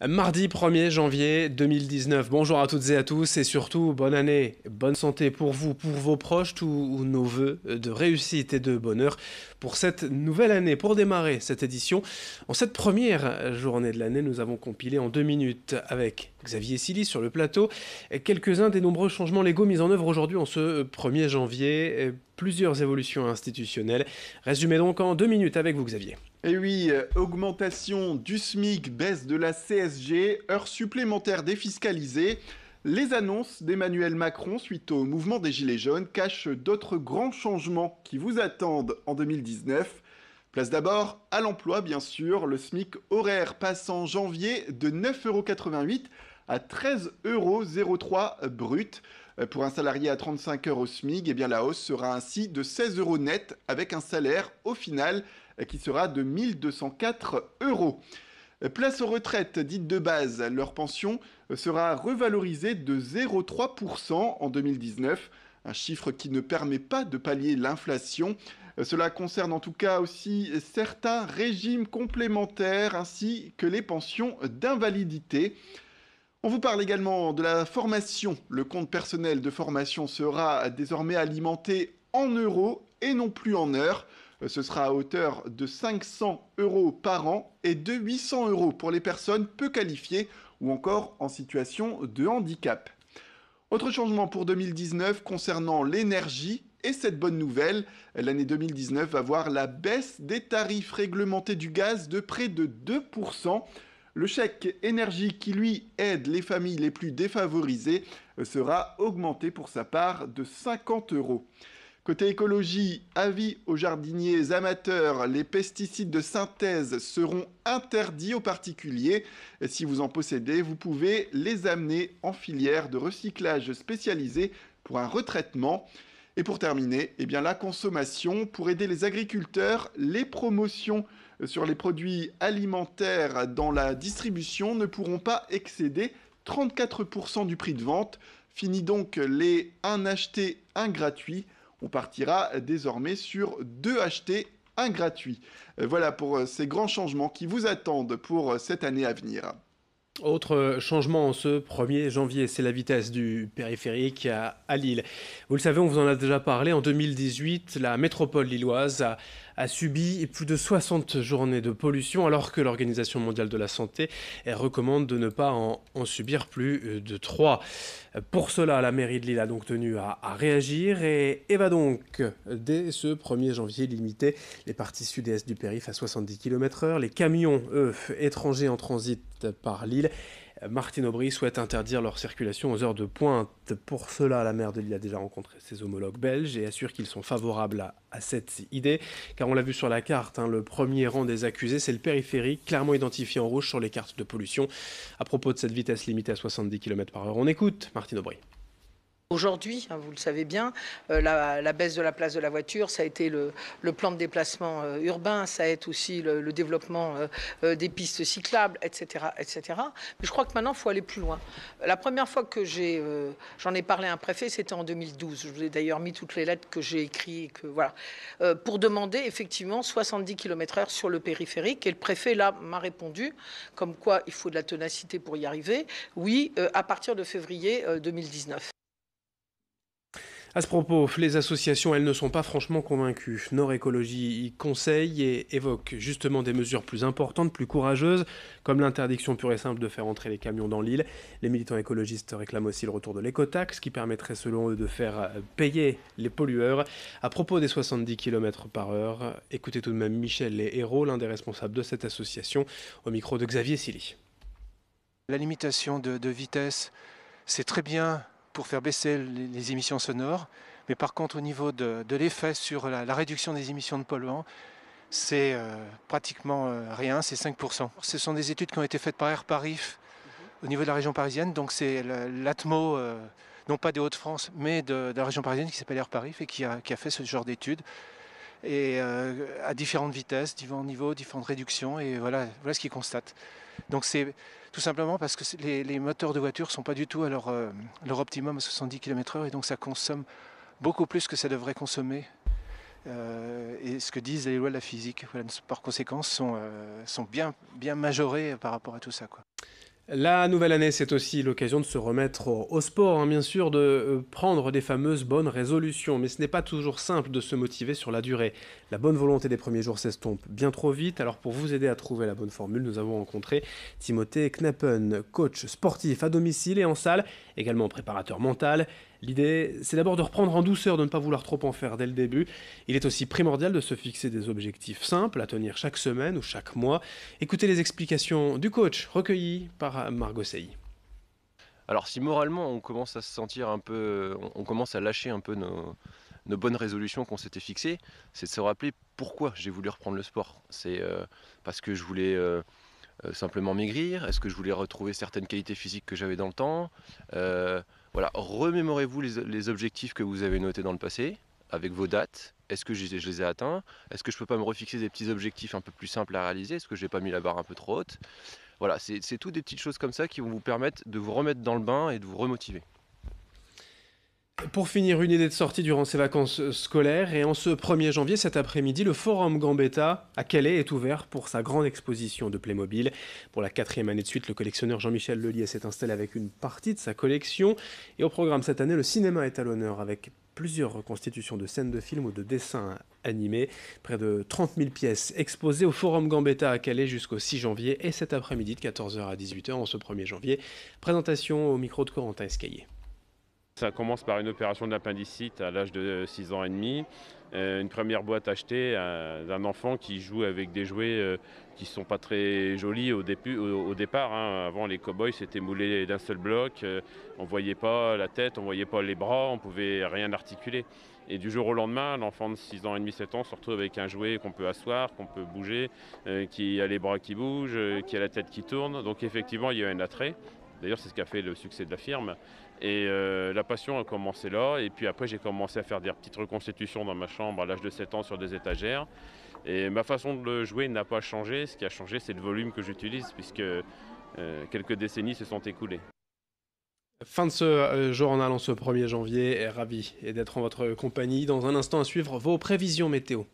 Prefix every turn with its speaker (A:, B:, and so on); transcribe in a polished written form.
A: Mardi 1er janvier 2019. Bonjour à toutes et à tous et surtout bonne année, bonne santé pour vous, pour vos proches, tous nos vœux de réussite et de bonheur pour cette nouvelle année. Pour démarrer cette édition, en cette première journée de l'année, nous avons compilé en 2 minutes avec Xavier Silly sur le plateau quelques-uns des nombreux changements légaux mis en œuvre aujourd'hui en ce 1er janvier. Plusieurs évolutions institutionnelles. Résumé donc en 2 minutes avec vous Xavier.
B: Et oui, augmentation du SMIC, baisse de la CSG, heures supplémentaires défiscalisées. Les annonces d'Emmanuel Macron suite au mouvement des Gilets jaunes cachent d'autres grands changements qui vous attendent en 2019. Place d'abord à l'emploi, bien sûr. Le SMIC horaire passe en janvier de 9,88 € à 13,03 € brut. Pour un salarié à 35 heures au SMIC, eh bien, la hausse sera ainsi de 16 € net avec un salaire au final qui sera de 1204 €. Place aux retraites dites de base, leur pension sera revalorisée de 0,3% en 2019, un chiffre qui ne permet pas de pallier l'inflation. Cela concerne en tout cas aussi certains régimes complémentaires ainsi que les pensions d'invalidité. On vous parle également de la formation. Le compte personnel de formation sera désormais alimenté en euros et non plus en heures. Ce sera à hauteur de 500 € par an et de 800 € pour les personnes peu qualifiées ou encore en situation de handicap. Autre changement pour 2019 concernant l'énergie. Et cette bonne nouvelle, l'année 2019 va voir la baisse des tarifs réglementés du gaz de près de 2%. Le chèque énergie qui, lui, aide les familles les plus défavorisées sera augmenté pour sa part de 50 €. Côté écologie, avis aux jardiniers amateurs, les pesticides de synthèse seront interdits aux particuliers. Et si vous en possédez, vous pouvez les amener en filière de recyclage spécialisée pour un retraitement. Et pour terminer, eh bien, la consommation, pour aider les agriculteurs, les promotions sur les produits alimentaires dans la distribution ne pourront pas excéder 34% du prix de vente. Fini donc les 1 acheté, 1 gratuit. On partira désormais sur 2 achetés, 1 gratuit. Voilà pour ces grands changements qui vous attendent pour cette année à venir.
A: Autre changement en ce 1er janvier, c'est la vitesse du périphérique à Lille. Vous le savez, on vous en a déjà parlé, en 2018, la métropole lilloise a subi plus de 60 journées de pollution alors que l'Organisation mondiale de la santé recommande de ne pas en subir plus de 3. Pour cela, la mairie de Lille a donc tenu à réagir et va donc, dès ce 1er janvier, limiter les parties sud-est du périph' à 70 km/h. Les camions, eux, étrangers en transit par Lille, Martine Aubry souhaite interdire leur circulation aux heures de pointe. Pour cela, la maire de Lille a déjà rencontré ses homologues belges et assure qu'ils sont favorables à cette idée. Car on l'a vu sur la carte, le premier rang des accusés, c'est le périphérique, clairement identifié en rouge sur les cartes de pollution. À propos de cette vitesse limitée à 70 km/h, on écoute Martine Aubry.
C: Aujourd'hui, vous le savez bien, la baisse de la place de la voiture, ça a été le plan de déplacement urbain, ça a été aussi le développement des pistes cyclables, etc., etc. Mais je crois que maintenant, il faut aller plus loin. La première fois que j'en ai parlé à un préfet, c'était en 2012. Je vous ai d'ailleurs mis toutes les lettres que j'ai écrites, pour demander effectivement 70 km/h sur le périphérique. Et le préfet, là, m'a répondu, comme quoi il faut de la ténacité pour y arriver. Oui, à partir de février 2019.
A: À ce propos, les associations, elles ne sont pas franchement convaincues. Nord Écologie y conseille et évoque justement des mesures plus importantes, plus courageuses, comme l'interdiction pure et simple de faire entrer les camions dans l'île. Les militants écologistes réclament aussi le retour de l'écotaxe, qui permettrait selon eux de faire payer les pollueurs. À propos des 70 km/h, écoutez tout de même Michel Hérault, l'un des responsables de cette association, au micro de Xavier Silly.
D: La limitation de vitesse, c'est très bien pour faire baisser les émissions sonores. Mais par contre, au niveau de l'effet sur la réduction des émissions de polluants, c'est pratiquement rien, c'est 5%. Ce sont des études qui ont été faites par Air Paris au niveau de la région parisienne. Donc c'est l'ATMO, non pas des Hauts-de-France, mais de la région parisienne qui s'appelle Air Paris et qui a fait ce genre d'études. Et à différentes vitesses, différents niveaux, différentes réductions. Et voilà ce qu'ils constatent. Donc c'est tout simplement parce que les moteurs de voiture ne sont pas du tout à leur optimum à 70 km/h et donc ça consomme beaucoup plus que ça devrait consommer. Et ce que disent les lois de la physique, voilà, par conséquent, sont bien majorées par rapport à tout ça, quoi.
A: La nouvelle année, c'est aussi l'occasion de se remettre au sport, hein, bien sûr, de prendre des fameuses bonnes résolutions. Mais ce n'est pas toujours simple de se motiver sur la durée. La bonne volonté des premiers jours s'estompe bien trop vite. Alors pour vous aider à trouver la bonne formule, nous avons rencontré Timothée Knappen, coach sportif à domicile et en salle, également préparateur mental. L'idée, c'est d'abord de reprendre en douceur, de ne pas vouloir trop en faire dès le début. Il est aussi primordial de se fixer des objectifs simples à tenir chaque semaine ou chaque mois. Écoutez les explications du coach recueillies par Margot Sey.
E: Alors si moralement on commence à se sentir un peu, on commence à lâcher un peu nos bonnes résolutions qu'on s'était fixées, c'est de se rappeler pourquoi j'ai voulu reprendre le sport. C'est parce que je voulais simplement maigrir, est-ce que je voulais retrouver certaines qualités physiques que j'avais dans le temps. Voilà, remémorez-vous les objectifs que vous avez notés dans le passé, avec vos dates. Est-ce que je les ai atteints? Est-ce que je peux pas me refixer des petits objectifs un peu plus simples à réaliser? Est-ce que j'ai pas mis la barre un peu trop haute? Voilà, c'est tout des petites choses comme ça qui vont vous permettre de vous remettre dans le bain et de vous remotiver.
A: Pour finir, une idée de sortie durant ces vacances scolaires. Et en ce 1er janvier, cet après-midi, le Forum Gambetta à Calais est ouvert pour sa grande exposition de Playmobil. Pour la 4e année de suite, le collectionneur Jean-Michel Lelier s'est installé avec une partie de sa collection. Et au programme cette année, le cinéma est à l'honneur avec plusieurs reconstitutions de scènes de films ou de dessins animés. Près de 30 000 pièces exposées au Forum Gambetta à Calais jusqu'au 6 janvier et cet après-midi de 14h à 18h en ce 1er janvier. Présentation au micro de Corentin Escaillé.
F: Ça commence par une opération de l'appendicite à l'âge de 6 ans et demi. Une première boîte achetée d'un enfant qui joue avec des jouets qui ne sont pas très jolis au départ. Hein. Avant, les cow-boys c'était moulé d'un seul bloc. On ne voyait pas la tête, on ne voyait pas les bras, on ne pouvait rien articuler. Et du jour au lendemain, l'enfant de 6 ans et demi, 7 ans se retrouve avec un jouet qu'on peut asseoir, qu'on peut bouger, qui a les bras qui bougent, qui a la tête qui tourne. Donc effectivement, il y a un attrait. D'ailleurs, c'est ce qui a fait le succès de la firme. Et la passion a commencé là. Et puis après, j'ai commencé à faire des petites reconstitutions dans ma chambre à l'âge de 7 ans sur des étagères. Et ma façon de jouer n'a pas changé. Ce qui a changé, c'est le volume que j'utilise, puisque quelques décennies se sont écoulées.
A: Fin de ce journal en ce 1er janvier. Ravi d'être en votre compagnie. Dans un instant à suivre vos prévisions météo.